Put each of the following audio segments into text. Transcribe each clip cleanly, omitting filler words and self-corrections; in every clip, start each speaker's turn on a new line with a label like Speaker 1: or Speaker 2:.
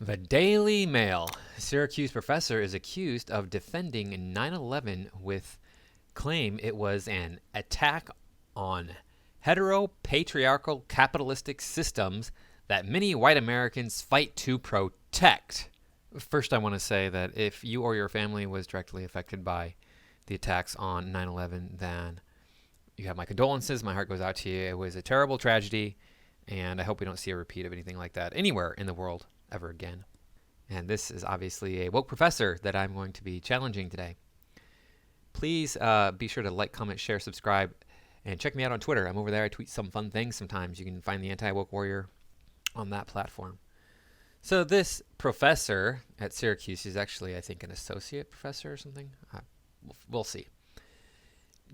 Speaker 1: The Daily Mail. Syracuse professor is accused of defending 9/11 with claim it was an attack on heteropatriarchal capitalistic systems that many white Americans fight to protect. First, I want to say that if you or your family was directly affected by the attacks on 9/11, then you have my condolences. My heart goes out to you. It was a terrible tragedy, and I hope we don't see a repeat of anything like that anywhere in the world ever again. And this is obviously a woke professor that I'm going to be challenging today. Please be sure to like, comment, share, subscribe, and check me out on Twitter. I'm over there. I tweet some fun things sometimes. You can find the Anti-Woke Warrior on that platform. So this professor at Syracuse is actually, I think, an associate professor or something. We'll see.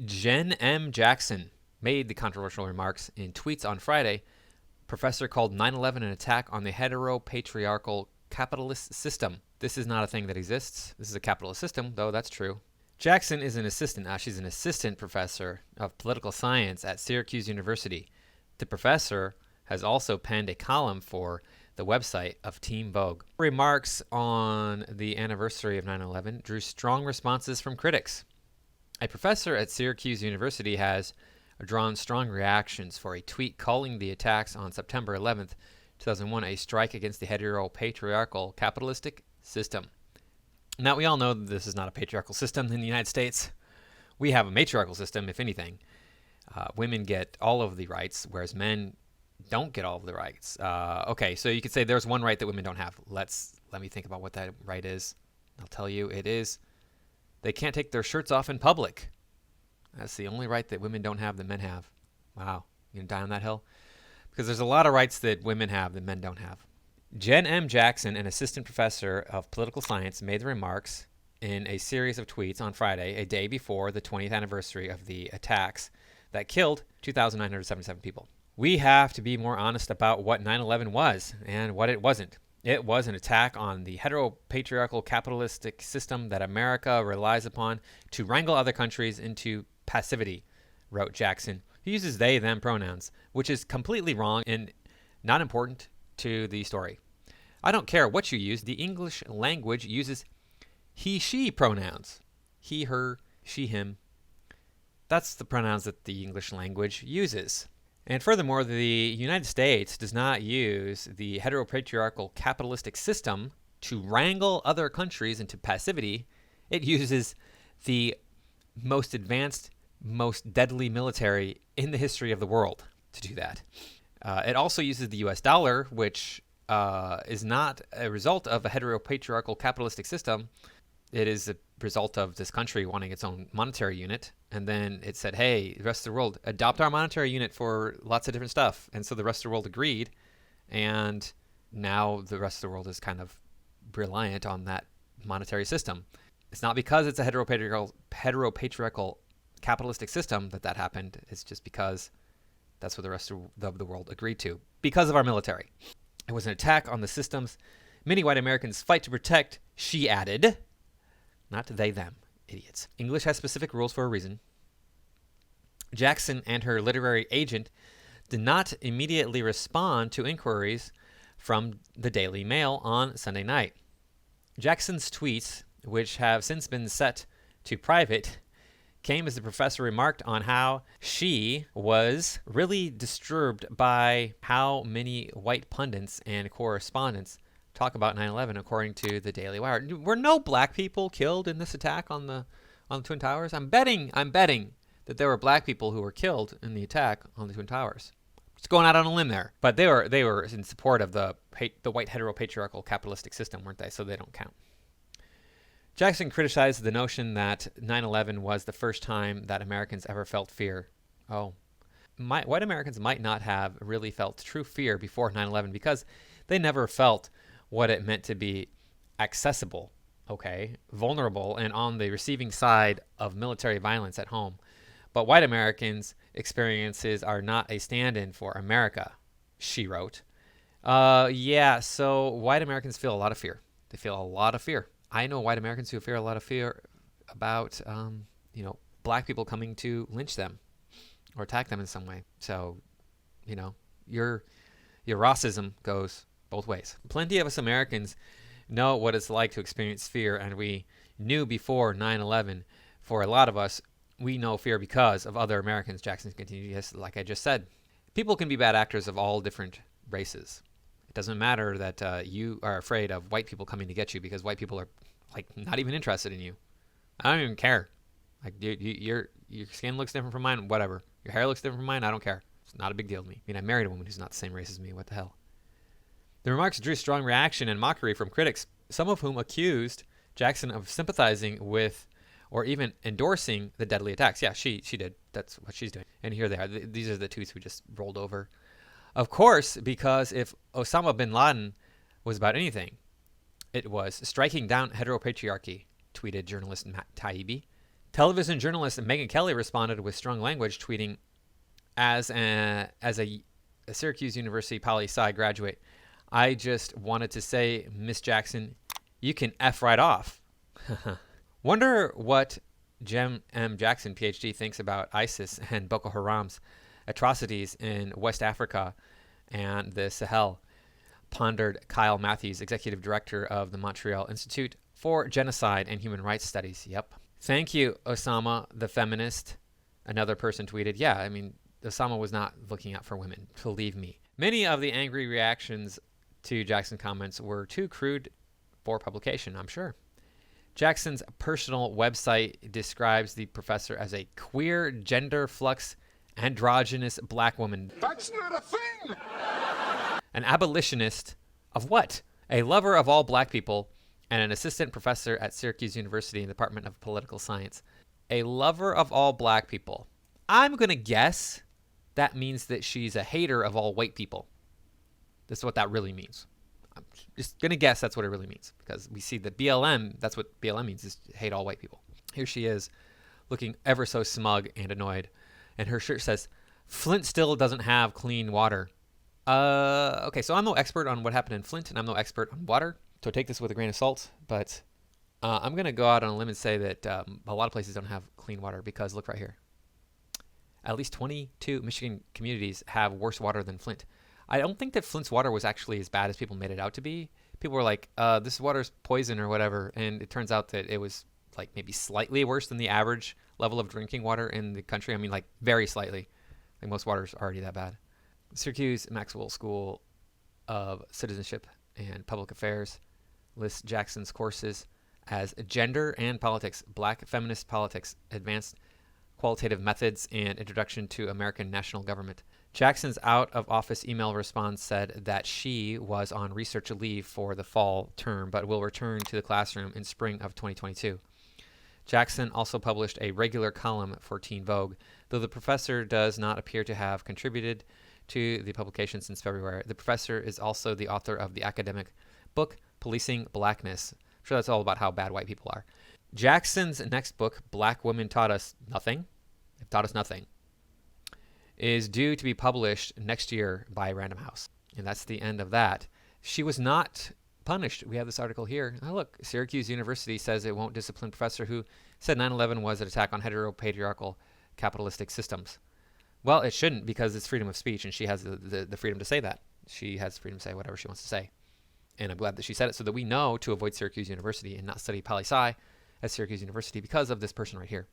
Speaker 1: Jenn M Jackson made the controversial remarks in tweets on Friday. Professor called 9/11 an attack on the heteropatriarchal capitalist system. This is not a thing that exists. This is a capitalist system, though that's true. Jackson is an assistant. She's an assistant professor of political science at Syracuse University. The professor has also penned a column for the website of Teen Vogue. Remarks on the anniversary of 9/11 drew strong responses from critics. A professor at Syracuse University has drawn strong reactions for a tweet calling the attacks on September 11th, 2001 a strike against the heteropatriarchal capitalistic system. Now, we all know that this is not a patriarchal system in the United States. We have a matriarchal system, if anything. Women get all of the rights, whereas men don't get all of the rights. Okay, so you could say there's one right that women don't have. Let me think about what that right is. I'll tell you, it is they can't take their shirts off in public. That's the only right that women don't have that men have. Wow, you gonna die on that hill? Because there's a lot of rights that women have that men don't have. Jenn M Jackson, an assistant professor of political science, made the remarks in a series of tweets on Friday, a day before the 20th anniversary of the attacks that killed 2,977 people. We have to be more honest about what 9/11 was and what it wasn't. It was an attack on the heteropatriarchal capitalistic system that America relies upon to wrangle other countries into passivity, wrote Jackson. He uses they, them pronouns, which is completely wrong and not important to the story. I don't care what you use. The English language uses he, she pronouns. He, her, she, him. That's the pronouns that the English language uses. And furthermore, the United States does not use the heteropatriarchal capitalistic system to wrangle other countries into passivity. It uses the most advanced, most deadly military in the history of the world to do that. It also uses the US dollar, which is not a result of a heteropatriarchal capitalistic system. It is a result of this country wanting its own monetary unit. And then it said, hey, the rest of the world, adopt our monetary unit for lots of different stuff. And so the rest of the world agreed. And now the rest of the world is kind of reliant on that monetary system. It's not because it's a heteropatriarchal capitalistic system that happened. It's just because that's what the rest of the world agreed to because of our military. It was an attack on the systems many white Americans fight to protect, she added. Not they, them. Idiots. English has specific rules for a reason. Jackson and her literary agent did not immediately respond to inquiries from the Daily Mail on Sunday night. Jackson's tweets, which have since been set to private, came as the professor remarked on how she was really disturbed by how many white pundits and correspondents talk about 9/11, according to the Daily Wire. Were no black people killed in this attack on the Twin Towers? I'm betting that there were black people who were killed in the attack on the Twin Towers. Just going out on a limb there, but they were in support of the white heteropatriarchal capitalistic system, weren't they? So they don't count. Jackson criticized the notion that 9/11 was the first time that Americans ever felt fear. White Americans might not have really felt true fear before 9/11 because they never felt what it meant to be accessible, vulnerable, and on the receiving side of military violence at home. But white Americans' experiences are not a stand-in for America, she wrote. So white Americans feel a lot of fear. They feel a lot of fear. I know white Americans who feel a lot of fear about, black people coming to lynch them or attack them in some way. So, your racism goes both ways. Plenty of us Americans know what it's like to experience fear, and we knew before 9/11. For a lot of us, we know fear because of other Americans. Jackson continued, yes, like I just said. People can be bad actors of all different races. It doesn't matter that you are afraid of white people coming to get you because white people are like not even interested in you. I don't even care. Like your skin looks different from mine, whatever. Your hair looks different from mine, I don't care. It's not a big deal to me. I mean, I married a woman who's not the same race as me. What the hell? The remarks drew strong reaction and mockery from critics, some of whom accused Jackson of sympathizing with or even endorsing the deadly attacks. Yeah, she did. That's what she's doing. And here they are. These are the tweets we just rolled over. Of course, because if Osama bin Laden was about anything, it was striking down heteropatriarchy, tweeted journalist Matt Taibbi. Television journalist Megyn Kelly responded with strong language, tweeting, as a Syracuse University poli-sci graduate, I just wanted to say, Miss Jackson, you can F right off. Wonder what Jenn M Jackson, PhD, thinks about ISIS and Boko Haram's atrocities in West Africa and the Sahel, pondered Kyle Matthews, executive director of the Montreal Institute for Genocide and Human Rights Studies. Yep. Thank you, Osama, the feminist. Another person tweeted, yeah, I mean, Osama was not looking out for women, believe me. Many of the angry reactions to Jackson's comments were too crude for publication, I'm sure. Jackson's personal website describes the professor as a queer, gender flux, androgynous black woman.
Speaker 2: That's not a thing!
Speaker 1: An abolitionist of what? A lover of all black people and an assistant professor at Syracuse University in the Department of Political Science. A lover of all black people. I'm going to guess that means that she's a hater of all white people. That's what that really means. I'm just going to guess that's what it really means, because we see that BLM, that's what BLM means, is hate all white people. Here she is, looking ever so smug and annoyed, and her shirt says, Flint still doesn't have clean water. Okay, so I'm no expert on what happened in Flint, and I'm no expert on water, so take this with a grain of salt, but I'm going to go out on a limb and say that a lot of places don't have clean water, because look right here. At least 22 Michigan communities have worse water than Flint. I don't think that Flint's water was actually as bad as people made it out to be. People were like, this water's poison or whatever, and it turns out that it was like maybe slightly worse than the average level of drinking water in the country. I mean, like very slightly. Like most water's already that bad. Syracuse Maxwell School of Citizenship and Public Affairs lists Jackson's courses as Gender and Politics, Black Feminist Politics, Advanced Qualitative Methods, and Introduction to American National Government. Jackson's out-of-office email response said that she was on research leave for the fall term, but will return to the classroom in spring of 2022. Jackson also published a regular column for Teen Vogue, though the professor does not appear to have contributed to the publication since February. The professor is also the author of the academic book, Policing Blackness. I'm sure that's all about how bad white people are. Jackson's next book, Black Women Taught Us Nothing, They've Taught Us Nothing, is due to be published next year by Random House. And that's the end of that. She was not punished. We have this article here. Oh, look, Syracuse University says it won't discipline professor who said 9/11 was an attack on heteropatriarchal capitalistic systems. Well, it shouldn't, because it's freedom of speech, and she has the freedom to say that. She has freedom to say whatever she wants to say. And I'm glad that she said it so that we know to avoid Syracuse University and not study poli-sci at Syracuse University because of this person right here.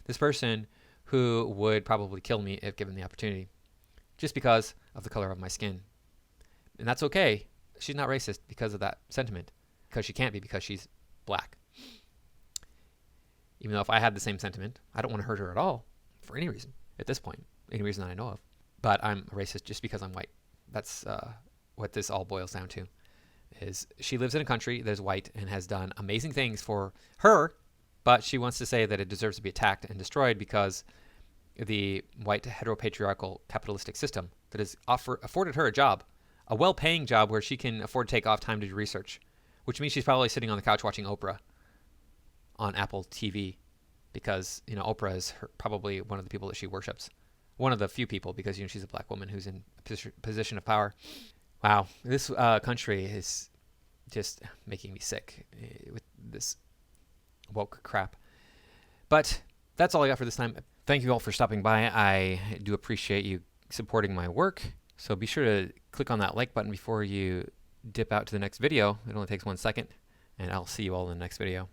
Speaker 1: This person who would probably kill me if given the opportunity, just because of the color of my skin. And that's okay. She's not racist because of that sentiment, because she can't be, because she's black. Even though if I had the same sentiment, I don't want to hurt her at all for any reason at this point, any reason that I know of. But I'm a racist just because I'm white. That's what this all boils down to. Is she lives in a country that is white and has done amazing things for her, but she wants to say that it deserves to be attacked and destroyed because the white heteropatriarchal capitalistic system that has afforded her a job, a well-paying job where she can afford to take off time to do research, which means she's probably sitting on the couch watching Oprah on Apple TV because, you know, Oprah is probably one of the people that she worships. One of the few people, because, you know, she's a black woman who's in a position of power. Wow, this country is just making me sick with this woke crap. But that's all I got for this time. Thank you all for stopping by. I do appreciate you supporting my work. So be sure to click on that like button before you dip out to the next video. It only takes 1 second, and I'll see you all in the next video.